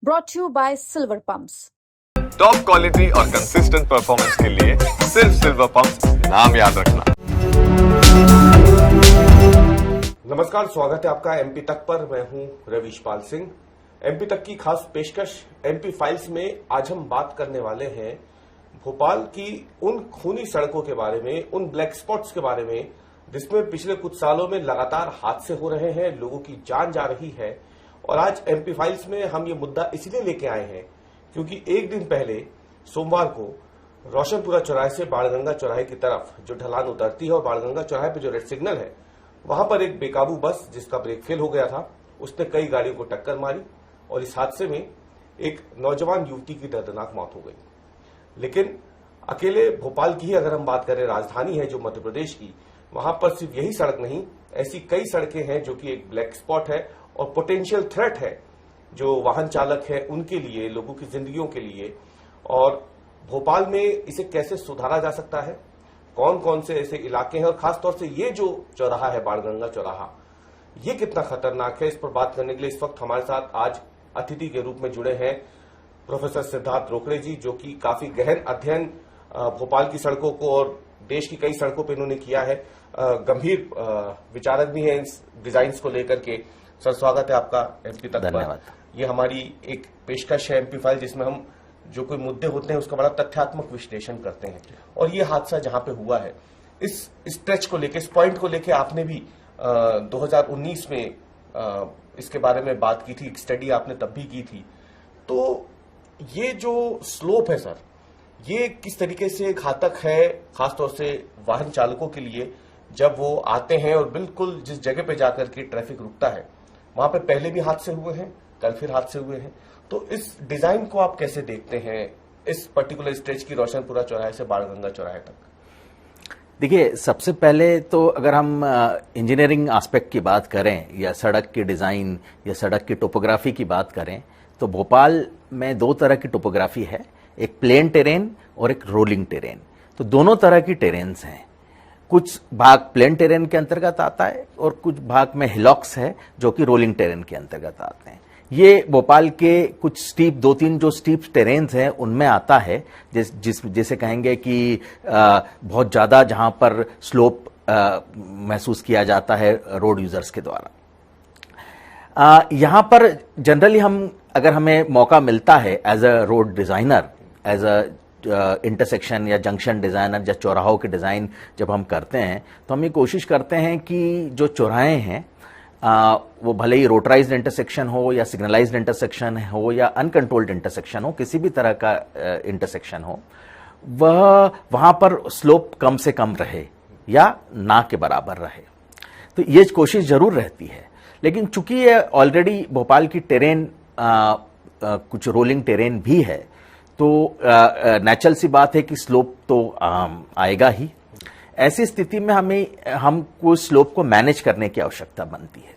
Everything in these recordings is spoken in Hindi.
brought to you by Silver Pumps. Top quality और कंसिस्टेंट परफॉर्मेंस के लिए सिर्फ सिल्वर पंप्स, नाम याद रखना। नमस्कार, स्वागत है आपका एमपी तक पर। मैं हूं रविशपाल सिंह। एमपी तक की खास पेशकश एमपी फाइल्स में आज हम बात करने वाले हैं भोपाल की उन खूनी सड़कों के बारे में, उन ब्लैक स्पॉट्स के बारे में जिसमें पिछले कुछ सालों में लगातार हादसे हो रहे हैं, लोगों की जान जा रही है। और आज एमपी फाइल्स में हम ये मुद्दा इसलिए लेके आए हैं क्योंकि एक दिन पहले सोमवार को रोशनपुरा चौराहे से बाणगंगा चौराहे की तरफ जो ढलान उतरती है और बाणगंगा चौराहे पे जो रेड सिग्नल है, वहां पर एक बेकाबू बस जिसका ब्रेक फेल हो गया था, उसने कई गाड़ियों को टक्कर मारी और इस हादसे में एक नौजवान युवती की दर्दनाक मौत हो गई। लेकिन अकेले भोपाल की ही अगर हम बात करें, राजधानी है जो मध्य प्रदेश की, वहां पर सिर्फ यही सड़क नहीं, ऐसी कई सड़कें हैं जो कि एक ब्लैक स्पॉट है और पोटेंशियल थ्रेट है जो वाहन चालक है उनके लिए, लोगों की जिंदगियों के लिए। और भोपाल में इसे कैसे सुधारा जा सकता है, कौन कौन से ऐसे इलाके हैं और खासतौर से ये जो चौराहा है बाणगंगा चौराहा, ये कितना खतरनाक है, इस पर बात करने के लिए इस वक्त हमारे साथ आज अतिथि के रूप में जुड़े हैं प्रोफेसर सिद्धार्थ रोकड़े जी, जो कि काफी गहन अध्ययन भोपाल की सड़कों को और देश की कई सड़कों पर इन्होंने किया है, गंभीर विचारक भी हैं इस डिजाइन्स को लेकर के। सर, स्वागत है आपका एमपी तक पर। ये हमारी एक पेशकश है एमपी फाइल जिसमें हम जो कोई मुद्दे होते हैं उसका बड़ा तथ्यात्मक विश्लेषण करते हैं। और ये हादसा जहां पे हुआ है, इस स्ट्रेच को लेके, इस पॉइंट को लेके आपने भी 2019 में इसके बारे में बात की थी, एक स्टडी आपने तब भी की थी। तो ये जो स्लोप है सर, ये किस तरीके से घातक है खासतौर से वाहन चालकों के लिए जब वो आते हैं और बिल्कुल जिस जगह पे जाकर के ट्रैफिक रुकता है वहां पे पहले भी हादसे हुए हैं, कल फिर हादसे हुए हैं। तो इस डिजाइन को आप कैसे देखते हैं, इस पर्टिकुलर स्ट्रेच की रोशनपुरा चौराहे से बाणगंगा चौराहे तक? देखिए, सबसे पहले तो अगर हम इंजीनियरिंग एस्पेक्ट की बात करें या सड़क की डिजाइन या सड़क की टोपोग्राफी की बात करें तो भोपाल में दो तरह की टोपोग्राफी है, एक प्लेन टेरेन और एक रोलिंग टेरेन। तो दोनों तरह की टेरेन्स हैं। कुछ भाग प्लेन टेरेन के अंतर्गत आता है और कुछ भाग में हिलॉक्स है जो कि रोलिंग टेरेन के अंतर्गत आते हैं। ये भोपाल के कुछ स्टीप, दो तीन जो स्टीप टेरेन्स हैं उनमें आता है, जिसे कहेंगे कि बहुत ज्यादा जहां पर स्लोप महसूस किया जाता है रोड यूजर्स के द्वारा। यहां पर जनरली हम, अगर हमें मौका मिलता है as a road designer, as a intersection या जंक्शन डिजाइनर या चौराहों के डिजाइन जब हम करते हैं तो हम ये कोशिश करते हैं कि जो चौराहे हैं वो भले ही रोटराइज्ड इंटरसेक्शन हो या सिग्नलाइज्ड इंटरसेक्शन हो या अनकंट्रोल्ड इंटरसेक्शन हो, किसी भी तरह का इंटरसेक्शन हो, वह वहां पर स्लोप कम से कम रहे या ना के बराबर रहे। तो ये कोशिश जरूर रहती है। लेकिन चूंकि ये ऑलरेडी भोपाल की टेरेन कुछ रोलिंग टेरेन भी है तो नेचुरल सी बात है कि स्लोप तो आएगा ही। ऐसी स्थिति में हमको स्लोप को मैनेज करने की आवश्यकता बनती है।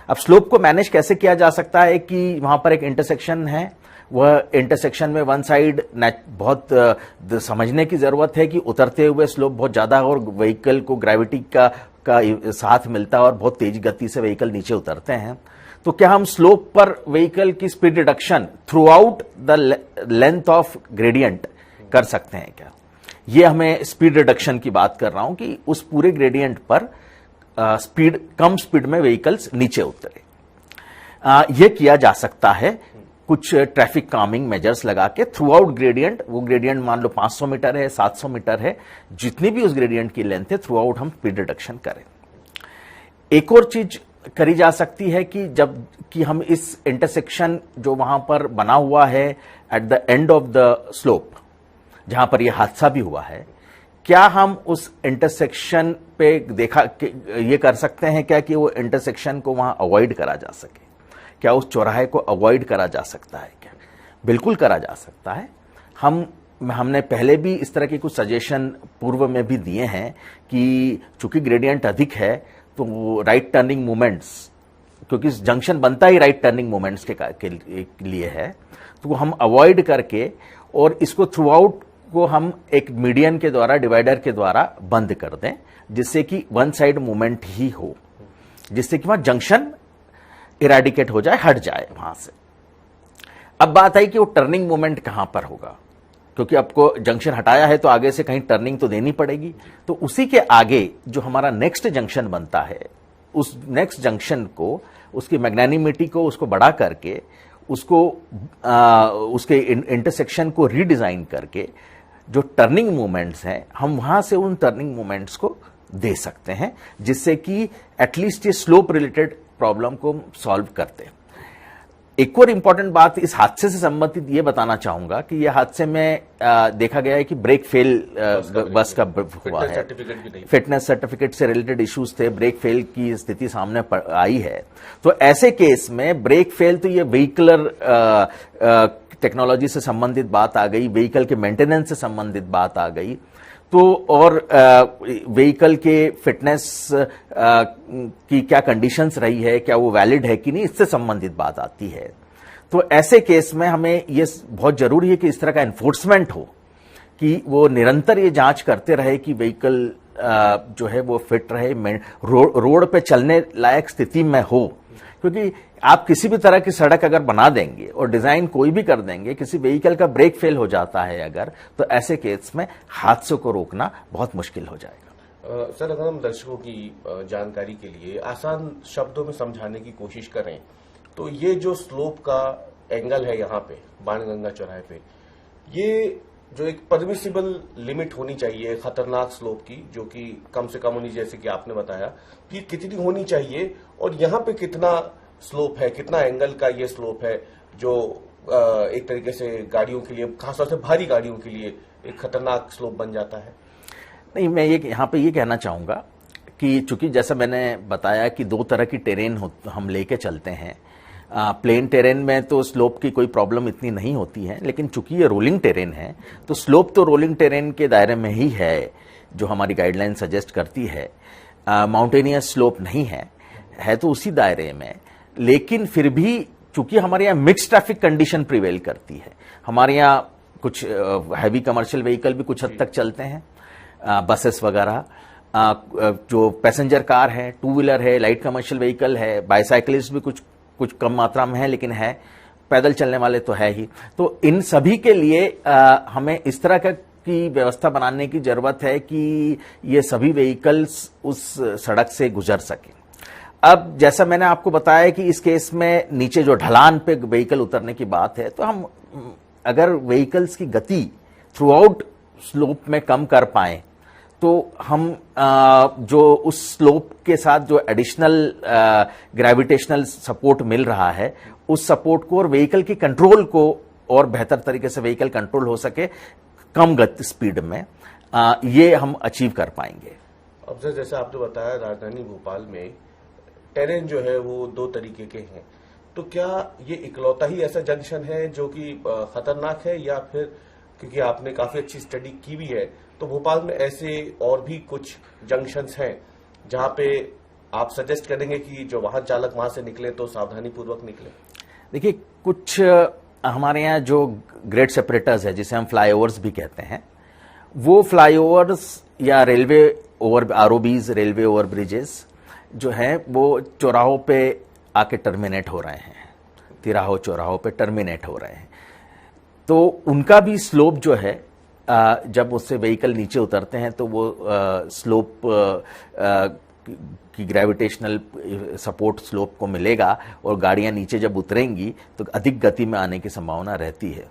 अब स्लोप को मैनेज कैसे किया जा सकता है कि वहां पर एक इंटरसेक्शन है, वह इंटरसेक्शन में वन साइड बहुत समझने की जरूरत है कि उतरते हुए स्लोप बहुत ज्यादा और व्हीकल को ग्रेविटी का साथ मिलता है और बहुत तेज गति से व्हीकल नीचे उतरते हैं। तो क्या हम स्लोप पर व्हीकल की speed reduction through out the length of gradient कर सकते हैं क्या? ये हमें स्पीड रिडक्शन की बात कर रहा हूं कि उस पूरे ग्रेडियंट पर कम स्पीड में व्हीकल्स नीचे उतरे। यह किया जा सकता है कुछ ट्रैफिक कामिंग मेजर्स लगा के थ्रू आउट ग्रेडियंट। वो ग्रेडियंट मान लो 500 मीटर है, 700 मीटर है, जितनी भी उस ग्रेडियंट की लेंथ है, थ्रू आउट हम स्पीड रिडक्शन करें। एक और चीज करी जा सकती है कि हम इस इंटरसेक्शन जो वहां पर बना हुआ है at the end of the slope जहां पर यह हादसा भी हुआ है, क्या हम उस इंटरसेक्शन पे ये कर सकते हैं क्या कि वो इंटरसेक्शन को वहां अवॉइड करा जा सके? क्या उस चौराहे को अवॉइड करा जा सकता है क्या? बिल्कुल करा जा सकता है। हमने पहले भी इस तरह के कुछ सजेशन पूर्व में भी दिए हैं कि चूंकि ग्रेडियंट अधिक है तो राइट टर्निंग मूवमेंट्स, क्योंकि जंक्शन बनता ही राइट टर्निंग मूवमेंट्स के लिए है, तो हम अवॉइड करके और इसको थ्रू आउट को हम एक मीडियन के द्वारा, डिवाइडर के द्वारा बंद कर दें, जिससे कि वन साइड मूवमेंट ही हो, जिससे कि वहां जंक्शन इरेडिकेट हो जाए, हट जाए वहां से। अब बात आई कि वो टर्निंग मोमेंट कहां पर होगा, क्योंकि आपको जंक्शन हटाया है तो आगे से कहीं टर्निंग तो देनी पड़ेगी। तो उसी के आगे जो हमारा नेक्स्ट जंक्शन बनता है, उस नेक्स्ट जंक्शन को, उसकी मैग्नेनिमिटी को, उसको बड़ा करके, उसको उसके इंटरसेक्शन को रीडिजाइन करके जो टर्निंग मोमेंट्स हैं, हम वहां से उन टर्निंग मोमेंट्स को दे सकते हैं, जिससे कि एटलीस्ट ये स्लोप रिलेटेड प्रॉब्लम को सॉल्व करते हैं। एक और इंपॉर्टेंट बात इस हादसे से संबंधित ये बताना चाहूंगा कि यह हादसे में देखा गया है कि ब्रेक फेल बस का हुआ है, फिटनेस सर्टिफिकेट से रिलेटेड इश्यूज थे, ब्रेक फेल की स्थिति सामने आई है। तो ऐसे केस में ब्रेक फेल तो ये व्हीकलर टेक्नोलॉजी से संबंधित बात आ गई, व्हीकल के मेंटेनेंस से संबंधित बात आ गई, तो और व्हीकल के फिटनेस की क्या कंडीशंस रही है, क्या वो वैलिड है कि नहीं, इससे संबंधित बात आती है। तो ऐसे केस में हमें ये बहुत जरूरी है कि इस तरह का एनफोर्समेंट हो कि वो निरंतर ये जांच करते रहे कि व्हीकल जो है वो फिट रहे, रोड पे चलने लायक स्थिति में हो। क्योंकि आप किसी भी तरह की सड़क अगर बना देंगे और डिजाइन कोई भी कर देंगे, किसी व्हीकल का ब्रेक फेल हो जाता है अगर, तो ऐसे केस में हादसों को रोकना बहुत मुश्किल हो जाएगा। सर, अगर हम दर्शकों की जानकारी के लिए आसान शब्दों में समझाने की कोशिश करें तो ये जो स्लोप का एंगल है यहाँ पे बाणगंगा चौराहे पे, ये जो एक परमिसिबल लिमिट होनी चाहिए खतरनाक स्लोप की, जो कि कम से कम होनी, जैसे कि आपने बताया कि कितनी होनी चाहिए, और यहाँ पे कितना स्लोप है, कितना एंगल का ये स्लोप है जो एक तरीके से गाड़ियों के लिए, खासतौर से भारी गाड़ियों के लिए एक खतरनाक स्लोप बन जाता है। नहीं, मैं ये यहाँ पे ये कहना चाहूंगा कि चूंकि जैसा मैंने बताया कि दो तरह की टेरेन हम लेके चलते हैं। प्लेन टेरेन में तो स्लोप की कोई प्रॉब्लम इतनी नहीं होती है, लेकिन चूंकि ये रोलिंग टेरेन है तो स्लोप तो रोलिंग टेरेन के दायरे में ही है जो हमारी गाइडलाइन सजेस्ट करती है। माउंटेनियस स्लोप नहीं है तो उसी दायरे में, लेकिन फिर भी चूंकि हमारे यहाँ मिक्स ट्रैफिक कंडीशन प्रिवेल करती है, हमारे यहाँ कुछ हैवी कमर्शियल व्हीकल भी कुछ हद तक चलते हैं, बसेस वगैरह, जो पैसेंजर कार है, टू व्हीलर है, लाइट कमर्शियल व्हीकल है, बाईसाइकिलिस्ट भी कुछ कम मात्रा में है, लेकिन है, पैदल चलने वाले तो है ही। तो इन सभी के लिए हमें इस तरह की व्यवस्था बनाने की जरूरत है कि ये सभी व्हीकल्स उस सड़क से गुजर सके। अब जैसा मैंने आपको बताया कि इस केस में नीचे जो ढलान पे व्हीकल उतरने की बात है, तो हम अगर व्हीकल्स की गति थ्रू आउट स्लोप में कम कर पाए तो हम जो उस स्लोप के साथ जो एडिशनल ग्रेविटेशनल सपोर्ट मिल रहा है, उस सपोर्ट को और व्हीकल की कंट्रोल को और बेहतर तरीके से व्हीकल कंट्रोल हो सके कम गति स्पीड में, ये हम अचीव कर पाएंगे। अब सर, जैसे आपने बताया राजधानी भोपाल में टेरेन जो है वो दो तरीके के हैं, तो क्या ये इकलौता ही ऐसा जंक्शन है जो कि खतरनाक है, या फिर क्योंकि आपने काफी अच्छी स्टडी की भी है तो भोपाल में ऐसे और भी कुछ जंक्शंस हैं जहां पे आप सजेस्ट करेंगे कि जो वाहन चालक वहां से निकले तो सावधानी पूर्वक निकले? देखिए, कुछ हमारे यहाँ जो ग्रेड सेपरेटर्स है, जिसे हम फ्लाईओवर्स भी कहते हैं, वो फ्लाईओवर्स या railway over ROBs, railway over bridges जो हैं वो चौराहों पे आके टर्मिनेट हो रहे हैं, तिराहों चौराहों पे टर्मिनेट हो रहे हैं। तो उनका भी स्लोप जो है, जब उससे व्हीकल नीचे उतरते हैं तो वो स्लोप की ग्रेविटेशनल सपोर्ट स्लोप को मिलेगा और गाड़ियां नीचे जब उतरेंगी तो अधिक गति में आने की संभावना रहती है।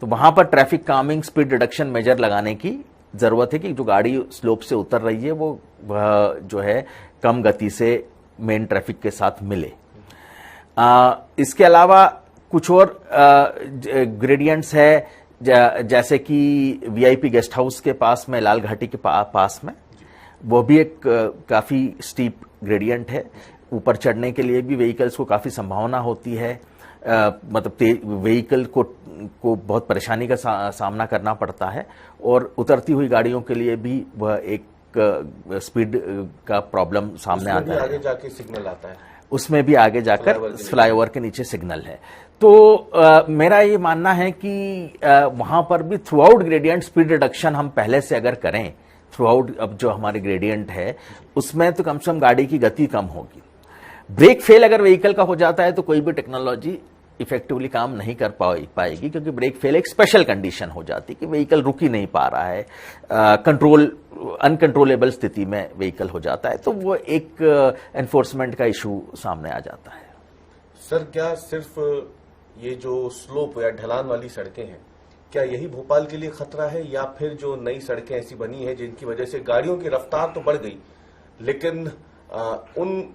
तो वहां पर traffic calming speed reduction measure लगाने की जरूरत है कि जो गाड़ी स्लोप से उतर रही है वो जो है कम गति से मेन ट्रैफिक के साथ मिले। इसके अलावा कुछ और ग्रेडियंट्स है, जैसे कि वीआईपी गेस्ट हाउस के पास में, लाल घाटी के पास में, वो भी एक काफी स्टीप ग्रेडियंट है। ऊपर चढ़ने के लिए भी व्हीकल्स को काफी संभावना होती है, मतलब व्हीकल को बहुत परेशानी का सामना करना पड़ता है, और उतरती हुई गाड़ियों के लिए भी वह एक स्पीड का प्रॉब्लम सामने आता है। आगे जाके सिग्नल आता है, उसमें भी आगे जाकर फ्लाईओवर के नीचे सिग्नल है। तो मेरा ये मानना है कि वहां पर भी through out gradient speed reduction हम पहले से अगर करें, थ्रू आउट अब जो हमारे ग्रेडियंट है उसमें तो कम से कम गाड़ी की गति कम होगी। ब्रेक फेल अगर व्हीकल का हो जाता है तो कोई भी टेक्नोलॉजी इफेक्टिवली काम नहीं कर पाएगी, क्योंकि ब्रेक फेल एक स्पेशल कंडीशन हो जाती कि व्हीकल रुक ही नहीं पा रहा है, अनकंट्रोलेबल स्थिति में व्हीकल हो जाता है, तो वो एक एनफोर्समेंट का इशू सामने आ जाता है। सर, क्या सिर्फ ये जो स्लोप या ढलान वाली सड़कें हैं, क्या यही भोपाल के लिए खतरा है, या फिर जो नई सड़कें ऐसी बनी है जिनकी वजह से गाड़ियों की रफ्तार तो बढ़ गई, लेकिन उन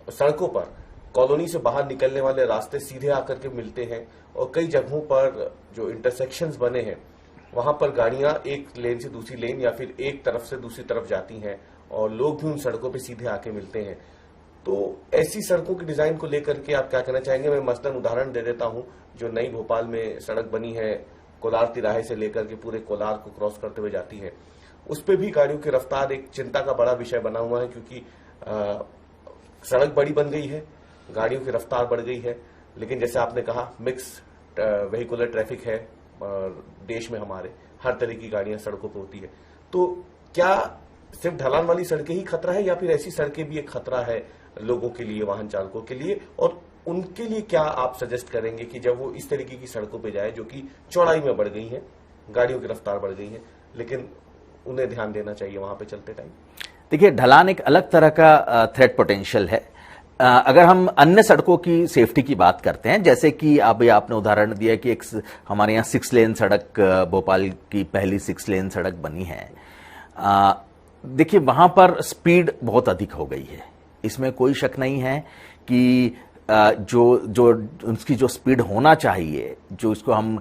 सड़कों पर कॉलोनी से बाहर निकलने वाले रास्ते सीधे आकर के मिलते हैं, और कई जगहों पर जो इंटरसेक्शंस बने हैं वहां पर गाड़ियां एक लेन से दूसरी लेन या फिर एक तरफ से दूसरी तरफ जाती हैं, और लोग भी उन सड़कों पे सीधे आके मिलते हैं। तो ऐसी सड़कों की डिजाइन को लेकर के आप क्या कहना चाहेंगे? मैं मसलन उदाहरण दे देता हूं, जो नई भोपाल में सड़क बनी है कोलार तिराहे से लेकर के पूरे कोलार को क्रॉस करते हुए जाती है, उस पर भी गाड़ियों की रफ्तार एक चिंता का बड़ा विषय बना हुआ है, क्योंकि सड़क बड़ी बन गई है, गाड़ियों की रफ्तार बढ़ गई है, लेकिन जैसे आपने कहा मिक्स वेहिकुलर ट्रैफिक है देश में, हमारे हर तरह की गाड़ियां सड़कों पर होती है। तो क्या सिर्फ ढलान वाली सड़कें ही खतरा है, या फिर ऐसी सड़कें भी एक खतरा है लोगों के लिए, वाहन चालकों के लिए? और उनके लिए क्या आप सजेस्ट करेंगे कि जब वो इस तरीके की सड़कों पे जाए जो कि चौड़ाई में बढ़ गई है, गाड़ियों की रफ्तार बढ़ गई है, लेकिन उन्हें ध्यान देना चाहिए वहां पे चलते टाइम? देखिए, ढलान एक अलग तरह का थ्रेट पोटेंशियल है। अगर हम अन्य सड़कों की सेफ्टी की बात करते हैं, जैसे कि अभी आपने उदाहरण दिया कि एक हमारे यहाँ 6 लेन सड़क, भोपाल की पहली 6 लेन सड़क बनी है, देखिए वहां पर स्पीड बहुत अधिक हो गई है, इसमें कोई शक नहीं है कि जो उसकी जो स्पीड होना चाहिए, जो इसको हम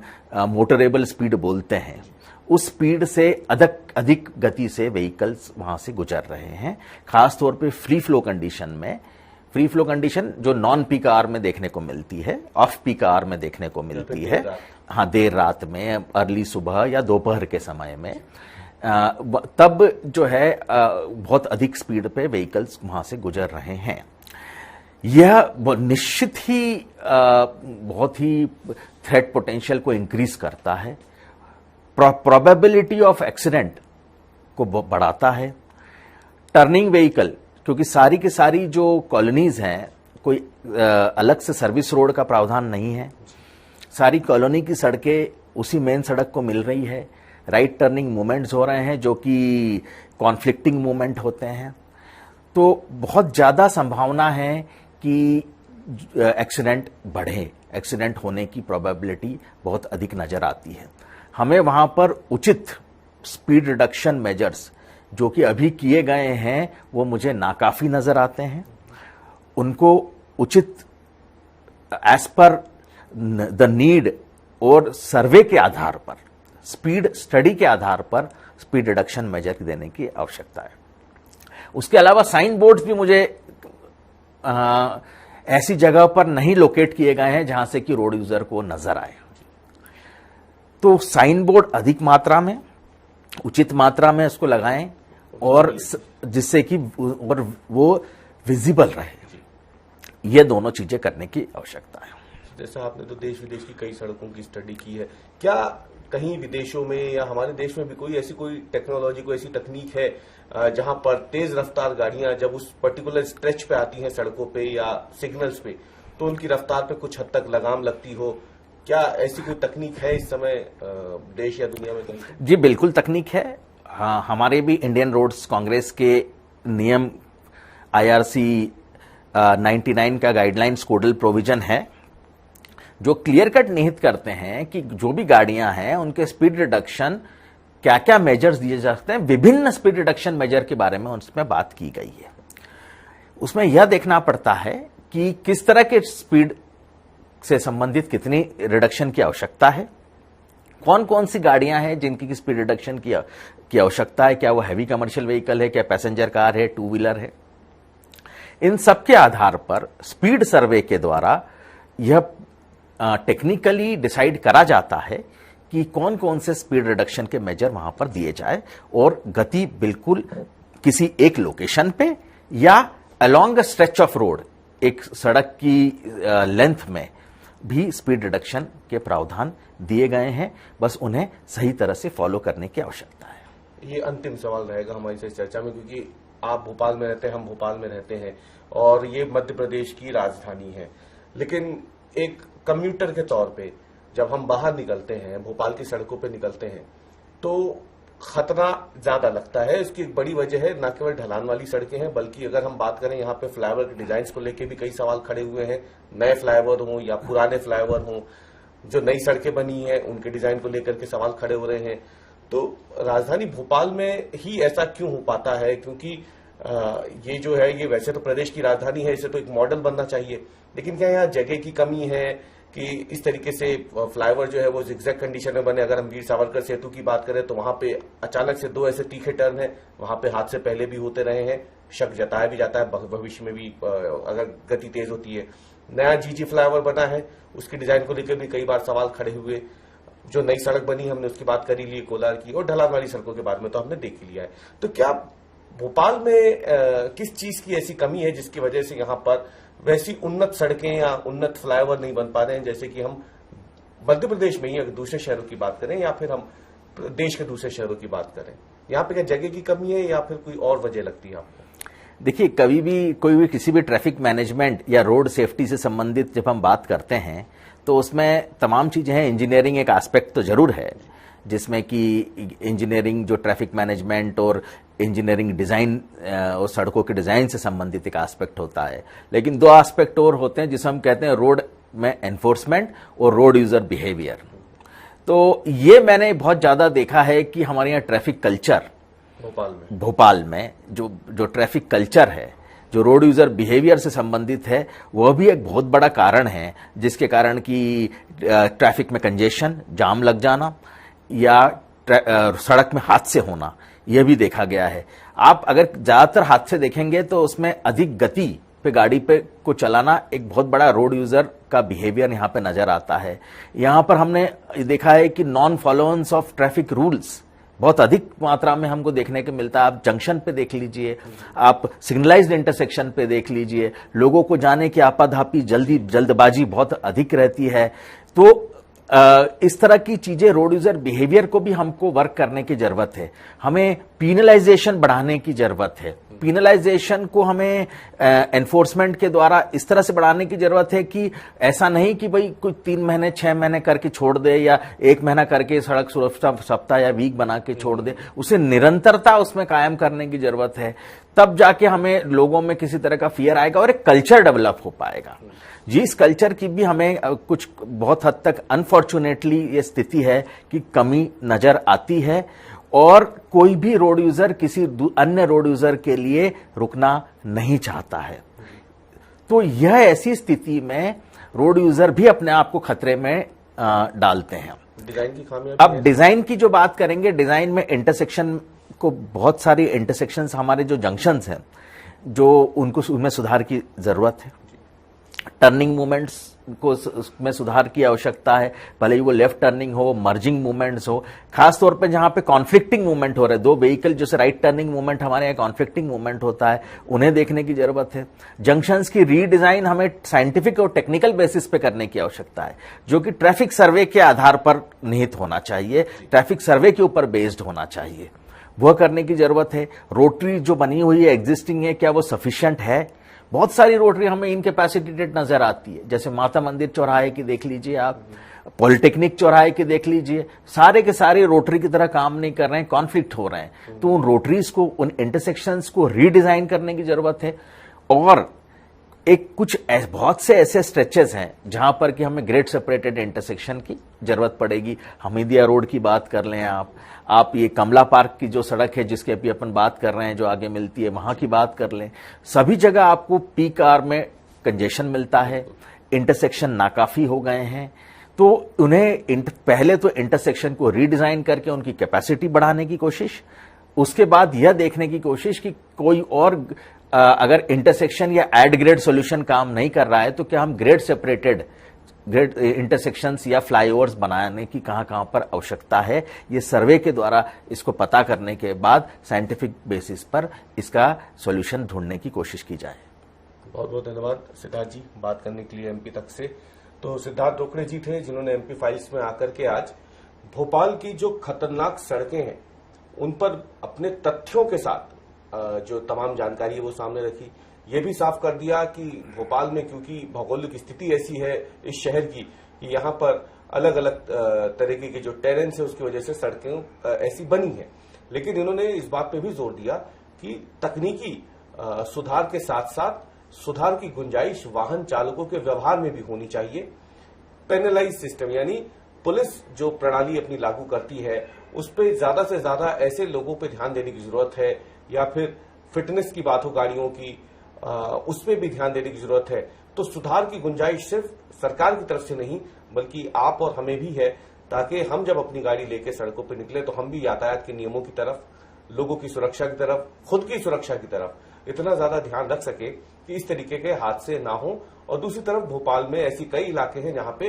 मोटरेबल स्पीड बोलते हैं, उस स्पीड से अधिक गति से व्हीकल्स वहां से गुजर रहे हैं। खासतौर पे फ्री फ्लो कंडीशन में, फ्री फ्लो कंडीशन जो नॉन पीक आवर में देखने को मिलती है, ऑफ पीक आवर में देखने को मिलती है, हाँ, देर रात में, अर्ली सुबह या दोपहर के समय में, तब जो है बहुत अधिक स्पीड पे व्हीकल्स वहां से गुजर रहे हैं। यह निश्चित ही बहुत ही थ्रेट पोटेंशियल को इंक्रीज करता है, प्रोबेबिलिटी ऑफ एक्सीडेंट को बढ़ाता है। टर्निंग व्हीकल, क्योंकि सारी की सारी जो कॉलोनीज हैं, कोई अलग से सर्विस रोड का प्रावधान नहीं है, सारी कॉलोनी की सड़कें उसी मेन सड़क को मिल रही है, राइट टर्निंग मूवमेंट्स हो रहे हैं जो कि कॉन्फ्लिक्टिंग मूवमेंट होते हैं, तो बहुत ज्यादा संभावना है कि एक्सीडेंट बढ़े, एक्सीडेंट होने की प्रोबेबिलिटी बहुत अधिक नजर आती है। हमें वहां पर उचित स्पीड रिडक्शन मेजर्स जो कि अभी किए गए हैं वो मुझे नाकाफी नजर आते हैं। उनको उचित एज पर द नीड और सर्वे के आधार पर, स्पीड स्टडी के आधार पर स्पीड रिडक्शन मेजर देने की आवश्यकता है। उसके अलावा साइन बोर्ड्स भी मुझे ऐसी जगह पर नहीं लोकेट किए गए हैं जहां से कि रोड यूजर को नजर आए, तो साइन बोर्ड अधिक मात्रा में, उचित मात्रा में उसको लगाएं, और जिससे कि और वो विजिबल रहे। ये दोनों चीजें करने की आवश्यकता है। जैसा आपने तो देश विदेश की कई सड़कों की स्टडी की है, क्या कहीं विदेशों में या हमारे देश में भी कोई टेक्नोलॉजी, कोई ऐसी तकनीक है जहां पर तेज रफ्तार गाड़ियां जब उस पर्टिकुलर स्ट्रेच पे आती हैं सड़कों पे या सिग्नल्स पे, तो उनकी रफ्तार पे कुछ हद तक लगाम लगती हो? क्या ऐसी कोई तकनीक है इस समय देश या दुनिया में कहीं? जी बिल्कुल तकनीक है। हाँ, हमारे भी इंडियन रोड्स कांग्रेस के नियम IRC 99 का गाइडलाइंस कोडल प्रोविजन है जो क्लियर कट निहित करते हैं कि जो भी गाड़ियां हैं उनके स्पीड रिडक्शन क्या क्या मेजर्स दिए जा सकते हैं। विभिन्न स्पीड रिडक्शन मेजर के बारे में उसमें बात की गई है। उसमें यह देखना पड़ता है कि किस तरह के स्पीड से संबंधित कितनी रिडक्शन की आवश्यकता है, कौन कौन सी गाड़ियां हैं जिनकी स्पीड रिडक्शन की आवश्यकता है, क्या वो हैवी कमर्शियल व्हीकल है, क्या पैसेंजर कार है, 2 व्हीलर है। इन सब के आधार पर स्पीड सर्वे के द्वारा यह टेक्निकली डिसाइड करा जाता है कि कौन कौन से स्पीड रिडक्शन के मेजर वहां पर दिए जाए, और गति बिल्कुल किसी एक लोकेशन पे या along a stretch of road, एक सड़क की लेंथ में भी स्पीड रिडक्शन के प्रावधान दिए गए हैं। बस उन्हें सही तरह से फॉलो करने की आवश्यकता है। ये अंतिम सवाल रहेगा हमारी इस चर्चा में, क्योंकि आप भोपाल में रहते हैं, हम भोपाल में रहते हैं, और ये मध्य प्रदेश की राजधानी है, लेकिन एक कम्यूटर के तौर पे जब हम बाहर निकलते हैं, भोपाल की सड़कों पे निकलते हैं, तो खतरा ज्यादा लगता है। इसकी एक बड़ी वजह है न केवल ढलान वाली सड़कें हैं, बल्कि अगर हम बात करें यहाँ पे फ्लाईओवर के डिजाइन को लेके भी कई सवाल खड़े हुए हैं। नए फ्लाईओवर हों या पुराने फ्लाईओवर हों, जो नई सड़कें बनी हैं उनके डिजाइन को लेकर के सवाल खड़े हो रहे हैं। तो राजधानी भोपाल में ही ऐसा क्यों हो पाता है? क्योंकि ये जो है, ये वैसे तो प्रदेश की राजधानी है, इसे तो एक मॉडल बनना चाहिए, लेकिन क्या यहाँ जगह की कमी है कि इस तरीके से फ्लाईओवर जो है वो जिगजैग कंडीशन में बने? अगर हम वीर सावरकर सेतु की बात करें तो वहां पे अचानक से दो ऐसे तीखे टर्न है, वहां पे हादसे पहले भी होते रहे हैं, शक जताया भी जाता है भविष्य में भी अगर गति तेज होती है। नया जीजी फ्लाईओवर बना है, उसके डिजाइन को लेकर भी कई बार सवाल खड़े हुए। जो नई सड़क बनी हमने उसकी बात कर ही ली, कोलार की, और ढलान वाली सड़कों के बारे में तो हमने देख ही लिया है। तो क्या भोपाल में किस चीज की ऐसी कमी है जिसकी वजह से यहाँ पर वैसी उन्नत सड़कें या उन्नत फ्लाईओवर नहीं बन पा रहे हैं, जैसे कि हम मध्य प्रदेश में ही अगर दूसरे शहरों की बात करें या फिर हम देश के दूसरे शहरों की बात करें? यहाँ पे क्या जगह की कमी है या फिर कोई और वजह लगती है आपको? देखिए, कभी भी कोई भी किसी भी ट्रैफिक मैनेजमेंट या रोड सेफ्टी से संबंधित जब हम बात करते हैं तो उसमें तमाम चीजें हैं। इंजीनियरिंग एक एस्पेक्ट तो जरूर है, जिसमें कि इंजीनियरिंग जो ट्रैफिक मैनेजमेंट और इंजीनियरिंग डिजाइन और सड़कों के डिजाइन से संबंधित एक एस्पेक्ट होता है। लेकिन दो एस्पेक्ट और होते हैं जिसे हम कहते हैं रोड में एनफोर्समेंट और रोड यूजर बिहेवियर। तो ये मैंने बहुत ज्यादा देखा है कि हमारे यहाँ ट्रैफिक कल्चर भोपाल में जो ट्रैफिक कल्चर है, जो रोड यूजर बिहेवियर से संबंधित है, वह भी एक बहुत बड़ा कारण है, जिसके कारण कि ट्रैफिक में कंजेशन, जाम लग जाना या सड़क में हादसे होना, यह भी देखा गया है। आप अगर ज्यादातर हादसे देखेंगे तो उसमें अधिक गति पे गाड़ी पे को चलाना एक बहुत बड़ा रोड यूजर का बिहेवियर यहाँ पे नजर आता है। यहाँ पर हमने देखा है कि नॉन फॉलोअंस ऑफ ट्रैफिक रूल्स बहुत अधिक मात्रा में हमको देखने को मिलता है। आप जंक्शन पे देख लीजिए, आप सिग्नलाइज्ड इंटरसेक्शन पे देख लीजिए, लोगों को जाने की आपाधापी, जल्दबाजी बहुत अधिक रहती है। तो इस तरह की चीजें, रोड यूजर बिहेवियर को भी हमको वर्क करने की जरूरत है। हमें पीनलाइजेशन बढ़ाने की जरूरत है। पीनलाइजेशन को हमें एनफोर्समेंट के द्वारा इस तरह से बढ़ाने की जरूरत है कि ऐसा नहीं कि भाई कुछ 3 महीने 6 महीने करके छोड़ दे या 1 महीना करके सड़क सुरक्षा सप्ताह या वीक बना के छोड़ दे। उसे निरंतरता उसमें कायम करने की जरूरत है, तब जाके हमें लोगों में किसी तरह का फियर आएगा और एक कल्चर डेवलप हो पाएगा। जिस कल्चर की भी हमें कुछ बहुत हद तक अनफॉर्चुनेटली ये स्थिति है कि कमी नजर आती है, और कोई भी रोड यूजर किसी अन्य रोड यूजर के लिए रुकना नहीं चाहता है। तो यह ऐसी स्थिति में रोड यूजर भी अपने आप को खतरे में डालते हैं। डिजाइन की खामियां। अब डिजाइन की जो बात करेंगे, डिजाइन में इंटरसेक्शन को, बहुत सारी इंटरसेक्शंस, हमारे जो जंक्शंस हैं, जो उनमें सुधार की जरूरत है। टर्निंग मूवमेंट्स को में सुधार की आवश्यकता है, भले ही वो लेफ्ट टर्निंग हो, मर्जिंग मूवमेंट्स हो, खासतौर पे जहां पे कॉन्फ्लिक्टिंग मूवमेंट हो रहे हैं, दो व्हीकल, जैसे राइट टर्निंग मूवमेंट हमारे यहाँ कॉन्फ्लिक्टिंग मूवमेंट होता है, उन्हें देखने की जरूरत है। जंक्शंस की रीडिजाइन हमें साइंटिफिक और टेक्निकल बेसिस पे करने की आवश्यकता है, जो कि ट्रैफिक सर्वे के आधार पर निहित होना चाहिए, ट्रैफिक सर्वे के ऊपर बेस्ड होना चाहिए, वह करने की जरूरत है। रोटरी जो बनी हुई है, एग्जिस्टिंग है, क्या वो सफिशिएंट है? बहुत सारी रोटरी हमें इनकैपेसिटेटेड नजर आती है, जैसे माता मंदिर चौराहे की देख लीजिए आप, पॉलिटेक्निक चौराहे की देख लीजिए, सारे के सारे रोटरी की तरह काम नहीं कर रहे हैं, कॉन्फ्लिक्ट हो रहे हैं। तो उन रोटरीज को, उन इंटरसेक्शंस को रीडिजाइन करने की जरूरत है। और एक कुछ बहुत से ऐसे स्ट्रेचेस हैं जहां पर कि हमें ग्रेड सेपरेटेड इंटरसेक्शन की जरूरत पड़ेगी। हमीदिया रोड की बात कर लें आप ये कमला पार्क की जो सड़क है जिसकी अभी अपन बात कर रहे हैं, जो आगे मिलती है, वहां की बात कर लें। सभी जगह आपको पीक आवर में कंजेशन मिलता है, इंटरसेक्शन नाकाफी हो गए हैं। तो उन्हें पहले तो इंटरसेक्शन को रीडिजाइन करके उनकी कैपेसिटी बढ़ाने की कोशिश, उसके बाद यह देखने की कोशिश कि कोई और अगर इंटरसेक्शन या एड ग्रेड सॉल्यूशन काम नहीं कर रहा है तो क्या हम ग्रेड सेपरेटेड ग्रेड इंटरसेक्शंस या फ्लाईओवर्स बनाने की कहां पर आवश्यकता है, ये सर्वे के द्वारा इसको पता करने के बाद साइंटिफिक बेसिस पर इसका सॉल्यूशन ढूंढने की कोशिश की जाए। बहुत बहुत धन्यवाद सिद्धार्थ जी बात करने के लिए एमपी तक से। तो सिद्धार्थ रोकड़े जी थे जिन्होंने एमपी फाइल्स में आकर के आज भोपाल की जो खतरनाक सड़कें हैं उन पर अपने तथ्यों के साथ जो तमाम जानकारी है वो सामने रखी। ये भी साफ कर दिया कि भोपाल में क्योंकि भौगोलिक स्थिति ऐसी है इस शहर की कि यहाँ पर अलग अलग तरीके की जो टेरेंस है उसकी वजह से सड़कें ऐसी बनी है। लेकिन इन्होंने इस बात पे भी जोर दिया कि तकनीकी सुधार के साथ साथ सुधार की गुंजाइश वाहन चालकों के व्यवहार में भी होनी चाहिए। पेनलाइज सिस्टम यानी पुलिस जो प्रणाली अपनी लागू करती है उस पर ज्यादा से ज्यादा ऐसे लोगों पे ध्यान देने की जरूरत है, या फिर फिटनेस की बात हो गाड़ियों की उसमें भी ध्यान देने की जरूरत है। तो सुधार की गुंजाइश सिर्फ सरकार की तरफ से नहीं बल्कि आप और हमें भी है, ताकि हम जब अपनी गाड़ी लेकर सड़कों पर निकले तो हम भी यातायात के नियमों की तरफ, लोगों की सुरक्षा की तरफ, खुद की सुरक्षा की तरफ इतना ज्यादा ध्यान रख सके कि इस तरीके के हादसे ना हो। और दूसरी तरफ भोपाल में ऐसी कई इलाके हैं जहां पे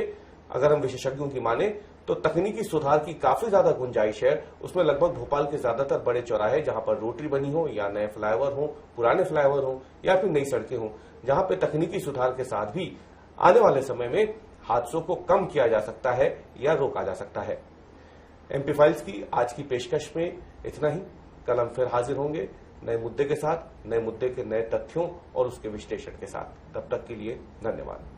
अगर हम विशेषज्ञों की माने तो तकनीकी सुधार की काफी ज्यादा गुंजाइश है। उसमें लगभग भोपाल के ज्यादातर बड़े चौराहे जहां पर रोटरी बनी हो या नए फ्लाईओवर हो, पुराने फ्लाईओवर हो या फिर नई सड़कें हो, जहां पे तकनीकी सुधार के साथ भी आने वाले समय में हादसों को कम किया जा सकता है या रोका जा सकता है। एमपी फाइल्स की आज की पेशकश में इतना ही। कल हम फिर हाजिर होंगे नए मुद्दे के साथ, नए मुद्दे के नए तथ्यों और उसके विश्लेषण के साथ। तब तक के लिए धन्यवाद।